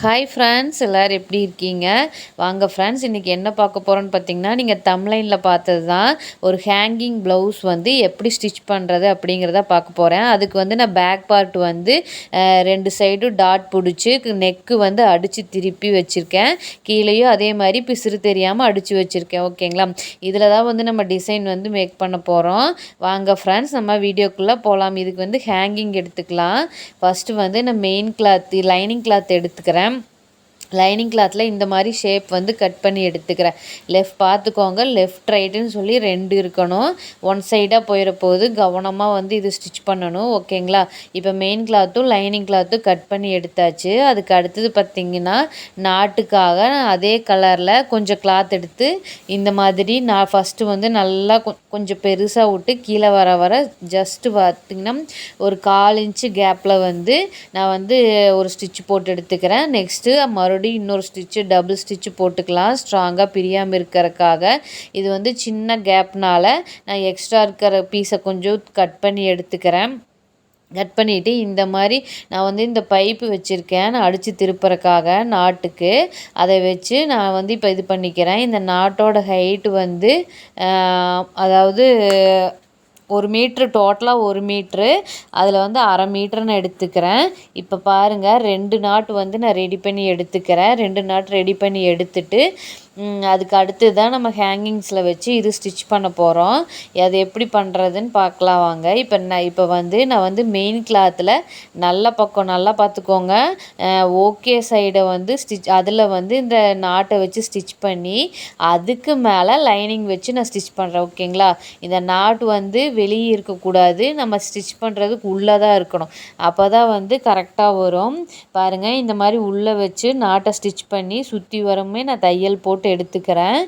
Hi friends, எல்லோரும் எப்படி இருக்கீங்க? வாங்க ஃப்ரெண்ட்ஸ், இன்றைக்கி என்ன பார்க்க போகிறோன்னு பார்த்தீங்கன்னா, நீங்கள் தம்ப்லைனில் பார்த்தது தான் ஒரு ஹேங்கிங் ப்ளவுஸ் வந்து எப்படி ஸ்டிச் பண்ணுறது அப்படிங்கிறத பார்க்க போகிறேன். அதுக்கு வந்து நான் பேக் பார்ட் வந்து 2 சைடும் டாட் பிடிச்சி நெக்கு வந்து அடித்து திருப்பி வச்சுருக்கேன். கீழேயும் அதே மாதிரி பிசுறு தெரியாமல் அடித்து வச்சுருக்கேன். ஓகேங்களா? இதில் தான் வந்து நம்ம டிசைன் வந்து மேக் பண்ண போகிறோம். வாங்க ஃப்ரெண்ட்ஸ், நம்ம வீடியோக்குள்ளே போகலாம். இதுக்கு வந்து ஹேங்கிங் எடுத்துக்கலாம். ஃபஸ்ட்டு வந்து நான் மெயின் கிளாத் லைனிங் கிளாத் எடுத்துக்கிறேன். லைனிங் கிளாத்தில் இந்த மாதிரி ஷேப் வந்து கட் பண்ணி எடுத்துக்கிறேன். லெஃப்ட் பார்த்துக்கோங்க, லெஃப்ட் ரைட்டுன்னு சொல்லி 2 இருக்கணும். ஒன் சைடாக போயிட போது கவனமாக வந்து இது ஸ்டிச் பண்ணணும். ஓகேங்களா? இப்போ மெயின் கிளாத்தும் லைனிங் கிளாத்தும் கட் பண்ணி எடுத்தாச்சு. அதுக்கு அடுத்தது பார்த்திங்கன்னா, நாட்டுக்காக அதே கலரில் கொஞ்சம் கிளாத் எடுத்து இந்த மாதிரி நான் ஃபஸ்ட்டு வந்து நல்லா கொஞ்சம் பெருசாக விட்டு கீழே வர ஜஸ்ட்டு பார்த்திங்கன்னா ஒரு 1/4 இன்ச்சு கேப்பில் வந்து நான் வந்து ஒரு ஸ்டிச் போட்டு எடுத்துக்கிறேன். நெக்ஸ்ட்டு மறுபடியும் இன்னொரு ஸ்டிச்சு டபுள் ஸ்டிச்சு போட்டுக்கலாம், ஸ்ட்ராங்காக பிரியாமல் இருக்கிறதுக்காக. இது வந்து சின்ன கேப்னால் நான் எக்ஸ்ட்ரா இருக்கிற பீஸை கொஞ்சம் கட் பண்ணி எடுத்துக்கிறேன். கட் பண்ணிவிட்டு இந்த மாதிரி நான் வந்து இந்த பைப்பு வச்சுருக்கேன், நான் அடித்து திருப்புறக்காக நாட்டுக்கு. அதை வச்சு நான் வந்து இப்போ இது பண்ணிக்கிறேன். இந்த நாட்டோட ஹைட்டு வந்து அதாவது 1 மீட்ரு, டோட்டலாக 1 மீட்ரு, அதில் வந்து 1/2 மீட்டர் நான் எடுத்துக்கிறேன். இப்போ பாருங்கள், 2 நாட் வந்து நான் ரெடி பண்ணி எடுத்துக்கிறேன். 2 நாட் ரெடி பண்ணி எடுத்துட்டு அதுக்கு அடுத்து தான் நம்ம ஹேங்கிங்ஸில் வச்சு இது ஸ்டிச் பண்ண போகிறோம். அது எப்படி பண்ணுறதுன்னு பார்க்கலாம் வாங்க. இப்போ நான் வந்து மெயின் கிளாத்தில் நல்ல பக்கம் நல்லா பார்த்துக்கோங்க, ஓகே சைடை வந்து அதில் வந்து இந்த நாட்டை வச்சு ஸ்டிச் பண்ணி அதுக்கு மேலே லைனிங் வச்சு நான் ஸ்டிச் பண்ணுறேன். ஓகேங்களா? இந்த நாட் வந்து வெளியே இருக்கக்கூடாது, நம்ம ஸ்டிச் பண்ணுறதுக்கு உள்ளே தான் இருக்கணும். அப்போ தான் வந்து கரெக்டாக வரும். பாருங்கள், இந்த மாதிரி உள்ளே வச்சு நாட்டை ஸ்டிச் பண்ணி சுற்றி வரமே நான் தையல் போட்டு எடுத்துக்கிறேன்.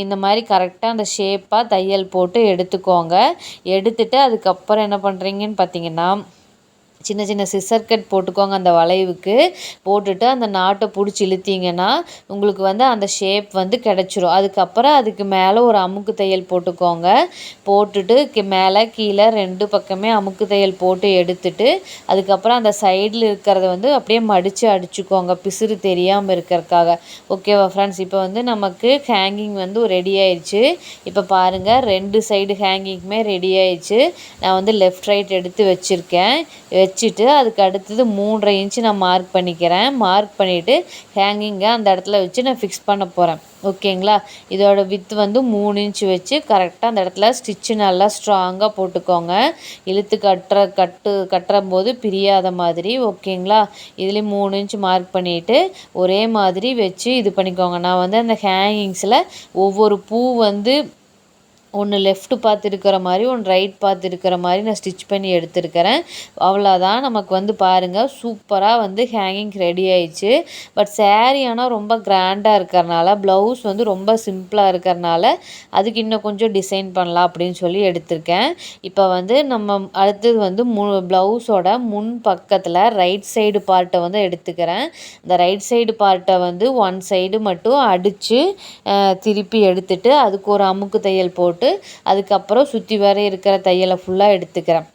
இந்த மாதிரி கரெக்டாக அந்த ஷேப்பாக தையல் போட்டு எடுத்துக்கோங்க. எடுத்துட்டு அதுக்கப்புறம் என்ன பண்ணுறீங்கன்னு பார்த்தீங்கன்னா, சின்ன சின்ன சிசர் கட் போட்டுக்கோங்க. அந்த வளைவுக்கு போட்டுட்டு அந்த நாட்டை பிடிச்சி இழுத்தீங்கன்னா உங்களுக்கு வந்து அந்த ஷேப் வந்து கிடச்சிரும். அதுக்கப்புறம் அதுக்கு மேலே ஒரு அமுக்கு தையல் போட்டுக்கோங்க. போட்டுட்டு மேலே கீழே 2 பக்கமே அமுக்கு தையல் போட்டு எடுத்துட்டு அதுக்கப்புறம் அந்த சைடில் இருக்கிறத வந்து அப்படியே மடித்து அடிச்சுக்கோங்க, பிசுறு தெரியாமல் இருக்கிறதுக்காக. ஓகேவா ஃப்ரெண்ட்ஸ்? இப்போ வந்து நமக்கு ஹேங்கிங் வந்து ரெடி ஆயிடுச்சு. இப்போ பாருங்கள், 2 சைடு ஹேங்கிங்குமே ரெடி ஆயிடுச்சு. நான் வந்து லெஃப்ட் ரைட் எடுத்து வச்சுருக்கேன். வச்சுட்டு அதுக்கு அடுத்தது 3.5 இன்ச்சு நான் மார்க் பண்ணிக்கிறேன். மார்க் பண்ணிவிட்டு ஹேங்கிங்கை அந்த இடத்துல வச்சு நான் ஃபிக்ஸ் பண்ண போகிறேன். ஓகேங்களா? இதோட வித் வந்து 3 இன்ச்சு வச்சு கரெக்டாக அந்த இடத்துல ஸ்டிச்சு நல்லா ஸ்ட்ராங்காக போட்டுக்கோங்க. இழுத்து கட்டுற போது பிரியாத மாதிரி. ஓகேங்களா? இதுலேயும் 3 இன்ச்சு மார்க் பண்ணிவிட்டு ஒரே மாதிரி வச்சு இது பண்ணிக்கோங்க. நான் வந்து அந்த ஹேங்கிங்ஸில் ஒவ்வொரு பூ வந்து ஒன்று லெஃப்ட் பார்த்து இருக்கிற மாதிரி, ஒன்று ரைட் பார்த்து இருக்கிற மாதிரி நான் ஸ்டிச் பண்ணி எடுத்துருக்கிறேன். அவ்வளோதான். நமக்கு வந்து பாருங்கள், சூப்பராக வந்து ஹேங்கிங் ரெடி ஆயிடுச்சு. பட் சேரீ ஆனால் ரொம்ப கிராண்டாக இருக்கிறனால, ப்ளவுஸ் வந்து ரொம்ப சிம்பிளாக இருக்கிறனால அதுக்கு இன்னும் கொஞ்சம் டிசைன் பண்ணலாம் அப்படின்னு சொல்லி எடுத்திருக்கேன். இப்போ வந்து நம்ம அடுத்தது வந்து ப்ளவுஸோட முன் பக்கத்தில் ரைட் சைடு பார்ட்டை வந்து எடுத்துக்கிறேன். இந்த ரைட் சைடு பார்ட்டை வந்து 1 சைடு மட்டும் அடித்து திருப்பி எடுத்துட்டு அதுக்கு ஒரு அமுக்கு தையல் போட்டு அதுக்கப்புறம் சுற்றி வர இருக்கிற தையலை ஃபுல்லாக எடுத்துக்கிறேன்.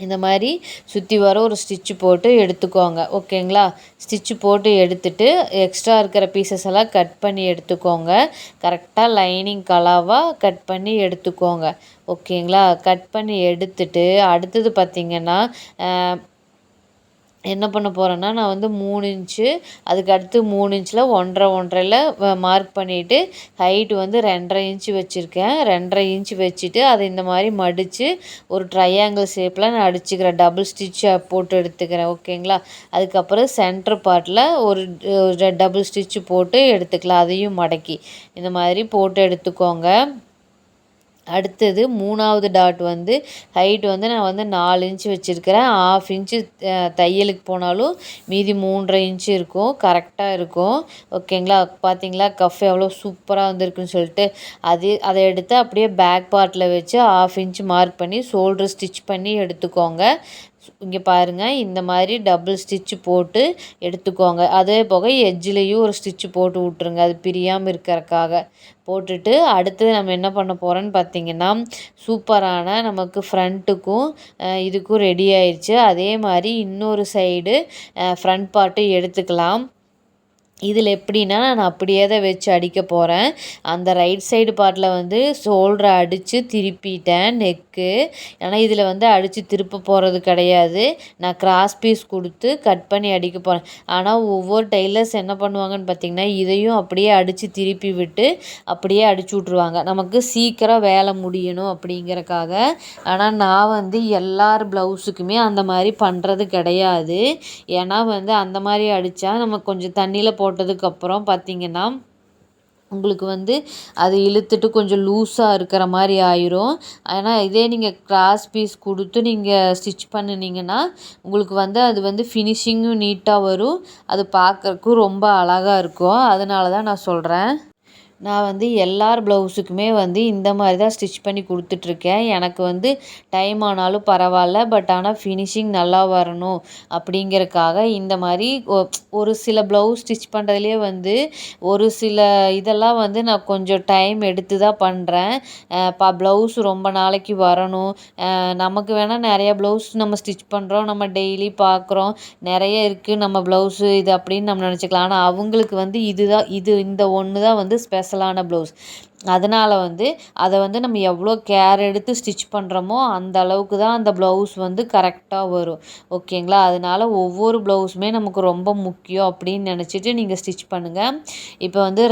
இந்த மாதிரி சுற்றி வர ஒரு ஸ்டிச்சு போட்டு எடுத்துக்கோங்க. ஓகேங்களா? ஸ்டிச்சு போட்டு எடுத்துட்டு எக்ஸ்ட்ரா இருக்கிற பீசஸ் எல்லாம் கட் பண்ணி எடுத்துக்கோங்க. கரெக்டாக லைனிங் கலவாக கட் பண்ணி எடுத்துக்கோங்க. ஓகேங்களா? கட் பண்ணி எடுத்துட்டு அடுத்தது பார்த்திங்கன்னா என்ன பண்ண போகிறேன்னா, நான் வந்து 3 இன்ச்சு அதுக்கு அடுத்து 3 இன்ச்சில் 1.5 மார்க் பண்ணிவிட்டு ஹைட்டு வந்து 2.5 இன்ச்சு வச்சுருக்கேன். 2.5 இன்ச்சு வச்சுட்டு அதை இந்த மாதிரி மடித்து ஒரு ட்ரையாங்கிள் ஷேப்பில் நான் அடிச்சுக்கிறேன். டபுள் ஸ்டிச்சு போட்டு எடுத்துக்கிறேன். ஓகேங்களா? அதுக்கப்புறம் சென்டர் பார்ட்டில் ஒரு டபுள் ஸ்டிச்சு போட்டு எடுத்துக்கலாம். அதையும் மடக்கி இந்த மாதிரி போட்டு எடுத்துக்கோங்க. அடுத்தது 3வது டாட் வந்து ஹைட் வந்து நான் வந்து 4 இன்ச்சு வச்சுருக்கிறேன். 1/2 இன்ச்சு தையலுக்கு போனாலும் மீதி 3.5 இன்ச்சு இருக்கும். கரெக்டாக இருக்கும். ஓகேங்களா? பார்த்தீங்களா கஃப் எவ்வளோ சூப்பராக வந்துருக்குன்னு சொல்லிட்டு. அதை எடுத்து அப்படியே பேக் பார்ட்டில் வச்சு 1/2 இன்ச்சு மார்க் பண்ணி ஷோல்டர் ஸ்டிச் பண்ணி எடுத்துக்கோங்க. இங்கே பாருங்கள், இந்த மாதிரி டபுள் ஸ்டிச்சு போட்டு எடுத்துக்கோங்க. அதே போக எட்ஜ்லேயும் ஒரு ஸ்டிச்சு போட்டு விட்ருங்க, அது பிரியாமல் இருக்கிறக்காக. போட்டுட்டு அடுத்தது நம்ம என்ன பண்ண போகிறோன்னு பார்த்தீங்கன்னா, சூப்பரான நமக்கு ஃப்ரண்ட்டுக்கும் இதுக்கும் ரெடி ஆயிடுச்சு. அதே மாதிரி இன்னொரு சைடு ஃப்ரண்ட் பார்ட்டும் எடுத்துக்கலாம். இதில் எப்படின்னா நான் அப்படியே தான் வச்சு அடிக்க போகிறேன். அந்த ரைட் சைடு பார்ட்டில் வந்து ஷோல்டரை அடித்து திருப்பிட்டேன் நெக்கு. ஏன்னா இதில் வந்து அடித்து திருப்ப போகிறது கிடையாது. நான் கிராஸ் பீஸ் கொடுத்து கட் பண்ணி அடிக்க போகிறேன். ஆனால் ஒவ்வொரு டெய்லர்ஸ் என்ன பண்ணுவாங்கன்னு பார்த்திங்கன்னா, இதையும் அப்படியே அடித்து திருப்பி விட்டு அப்படியே அடிச்சு விட்ருவாங்க. நமக்கு சீக்கிரம் வேலை முடியணும் அப்படிங்கிறக்காக. ஆனால் நான் வந்து எல்லார் ப்ளவுஸுக்குமே அந்த மாதிரி பண்ணுறது கிடையாது. ஏன்னா வந்து அந்த மாதிரி அடித்தா நம்ம கொஞ்சம் தண்ணியில் போட்டதுக்கப்புறம் பார்த்திங்கன்னா உங்களுக்கு வந்து அது இழுத்துட்டு கொஞ்சம் லூஸாக இருக்கிற மாதிரி ஆயிரும். ஆனால் இதே நீங்கள் கிராஸ் பீஸ் கொடுத்து நீங்கள் ஸ்டிச் பண்ணினீங்கன்னா உங்களுக்கு வந்து அது வந்து ஃபினிஷிங்கும் நீட்டாக வரும். அது பார்க்குறக்கும் ரொம்ப அழகாக இருக்கும். அதனால தான் நான் சொல்கிறேன். நான் வந்து எல்லார் ப்ளவுஸுக்குமே வந்து இந்த மாதிரி தான் ஸ்டிச் பண்ணி கொடுத்துட்ருக்கேன். எனக்கு வந்து டைம் ஆனாலும் பரவாயில்ல. பட் ஆனால் ஃபினிஷிங் நல்லா வரணும் அப்படிங்கிறக்காக இந்த மாதிரி ஒரு சில ப்ளவுஸ் ஸ்டிச் பண்ணுறதுலேயே வந்து ஒரு சில இதெல்லாம் வந்து நான் கொஞ்சம் டைம் எடுத்து தான் பண்ணுறேன். ப்ளவுஸ் ரொம்ப நாளைக்கு வரணும். நமக்கு வேணால் நிறைய ப்ளவுஸ் நம்ம ஸ்டிச் பண்ணுறோம். நம்ம டெய்லி பார்க்குறோம். நிறைய இருக்குது நம்ம ப்ளவுஸு இது அப்படின்னு நம்ம நினச்சிக்கலாம். ஆனால் அவங்களுக்கு வந்து இந்த ஒன்று தான் வந்து ஸ்பெஷலான ப்ளவுஸ். அதனால் வந்து அதை வந்து நம்ம எவ்வளோ கேர் எடுத்து ஸ்டிச் பண்ணுறோமோ அந்த அளவுக்கு தான் அந்த ப்ளவுஸ் வந்து கரெக்டாக வரும். ஓகேங்களா? அதனால் ஒவ்வொரு ப்ளவுஸுமே நமக்கு ரொம்ப முக்கியம் அப்படின்னு நினச்சிட்டு நீங்கள் ஸ்டிச் பண்ணுங்கள். இப்போ வந்து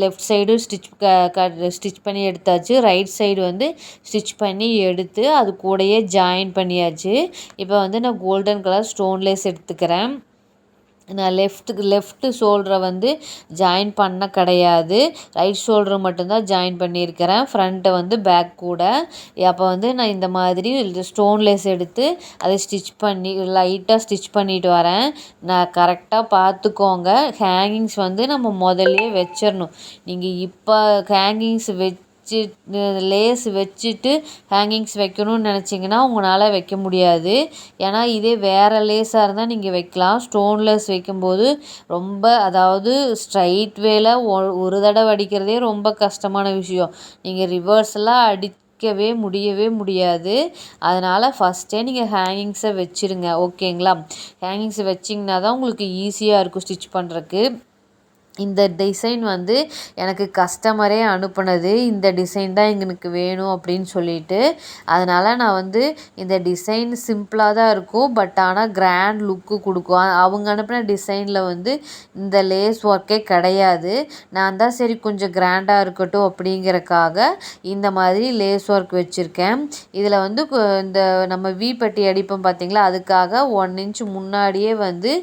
லெஃப்ட் சைடு ஸ்டிச் பண்ணி எடுத்தாச்சு. ரைட் சைடு வந்து ஸ்டிச் பண்ணி எடுத்து அது கூடயே ஜாயின் பண்ணியாச்சு. இப்போ வந்து நான் கோல்டன் கலர் ஸ்டோன் லேஸ் எடுத்துக்கிறேன். நான் லெஃப்ட் ஷோல்டரை வந்து ஜாயின் பண்ண கிடையாது. ரைட் ஷோல்டரை மட்டும்தான் ஜாயின் பண்ணியிருக்கிறேன். ஃப்ரண்ட்டை வந்து பேக் கூட. அப்போ வந்து நான் இந்த மாதிரி ஸ்டோன் லேஸ் எடுத்து அதை லைட்டாக ஸ்டிச் பண்ணிட்டு வரேன். நான் கரெக்டாக பார்த்துக்கோங்க. ஹேங்கிங்ஸ் வந்து நம்ம முதல்லையே வச்சிடணும். நீங்கள் இப்போ ஹேங்கிங்ஸ் லேஸ் வச்சுட்டு ஹேங்கிங்ஸ் வைக்கணும்னு நினச்சிங்கன்னா உங்களால் வைக்க முடியாது. ஏன்னா இதே வேறு லேஸாக இருந்தால் நீங்கள் வைக்கலாம். ஸ்டோன் லேஸ் வைக்கும்போது ரொம்ப அதாவது ஸ்ட்ரைட் வேல ஒரு தடவை அடிக்கிறதே ரொம்ப கஷ்டமான விஷயம். நீங்கள் ரிவர்ஸ்லாம் முடியவே முடியாது. அதனால் ஃபஸ்ட்டே நீங்கள் ஹேங்கிங்ஸை வச்சுருங்க. ஓகேங்களா? ஹேங்கிங்ஸை வச்சிங்கன்னா தான் உங்களுக்கு ஈஸியாக இருக்கும் ஸ்டிச் பண்ணுறக்கு. இந்த டிசைன் வந்து எனக்கு கஸ்டமரே அனுப்புனது. இந்த டிசைன் தான் எனக்கு வேணும் அப்படின்னு சொல்லிட்டு. அதனால் நான் வந்து இந்த டிசைன் சிம்பிளாக தான் இருக்கும். பட் ஆனால் கிராண்ட் லுக்கு கொடுக்கும். அவங்க அனுப்பின டிசைனில் வந்து இந்த லேஸ் ஒர்க்கே கிடையாது. நான் தான் சரி கொஞ்சம் கிராண்டாக இருக்கட்டும் அப்படிங்கிறக்காக இந்த மாதிரி லேஸ் ஒர்க் வச்சுருக்கேன். இதில் வந்து இந்த நம்ம பட்டி அடிப்போம் பார்த்திங்களா, அதுக்காக 1 இன்ச் முன்னாடியே வந்து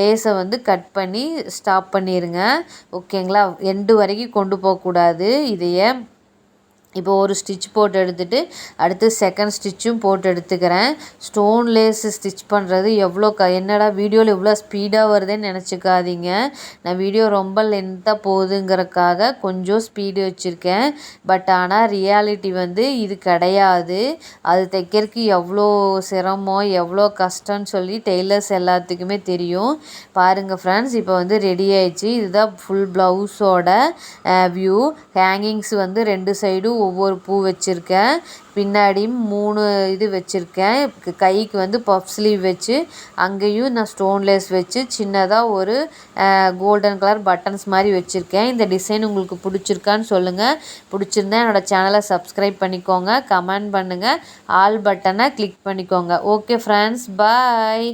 லேஸை வந்து கட் பண்ணி ஸ்டாப் பண்ணிடுங்க. ஓகேங்களா? எண்டு வரைக்கும் கொண்டு போகக்கூடாது இதையே. இப்போ ஒரு ஸ்டிச் போட்டு எடுத்துகிட்டு அடுத்து செகண்ட் ஸ்டிச்சும் போட்டு எடுத்துக்கிறேன். ஸ்டோன் லேஸ் ஸ்டிச் பண்ணுறது என்னடா வீடியோவில் இவ்வளோ ஸ்பீடாக வருதுன்னு நினச்சிக்காதீங்க. நான் வீடியோ ரொம்ப லென்த்தாக போகுதுங்கிறக்காக கொஞ்சம் ஸ்பீடு வச்சுருக்கேன். பட் ஆனால் ரியாலிட்டி வந்து இது கிடையாது. அது தைக்கிறதுக்கு எவ்வளோ சிரமம் எவ்வளோ கஷ்டம்னு சொல்லி டெய்லர்ஸ் எல்லாத்துக்குமே தெரியும். பாருங்கள் ஃப்ரெண்ட்ஸ், இப்போ வந்து ரெடி ஆயிடுச்சு. இதுதான் ஃபுல் ப்ளவுஸோட வியூ. ஹேங்கிங்ஸ் வந்து 2 சைடும் ஒவ்வொரு பூ வச்சுருக்கேன். பின்னாடியும் 3 இது வச்சுருக்கேன். கைக்கு வந்து பஃப் ஸ்லீவ் வச்சு அங்கேயும் நான் ஸ்டோன் லேஸ் வச்சு சின்னதாக ஒரு கோல்டன் கலர் பட்டன்ஸ் மாதிரி வச்சுருக்கேன். இந்த டிசைன் உங்களுக்கு பிடிச்சிருக்கான்னு சொல்லுங்கள். பிடிச்சிருந்தா என்னோடய சேனலை சப்ஸ்கிரைப் பண்ணிக்கோங்க. கமெண்ட் பண்ணுங்கள். ஆல் பட்டனை கிளிக் பண்ணிக்கோங்க. ஓகே ஃப்ரெண்ட்ஸ், பாய்.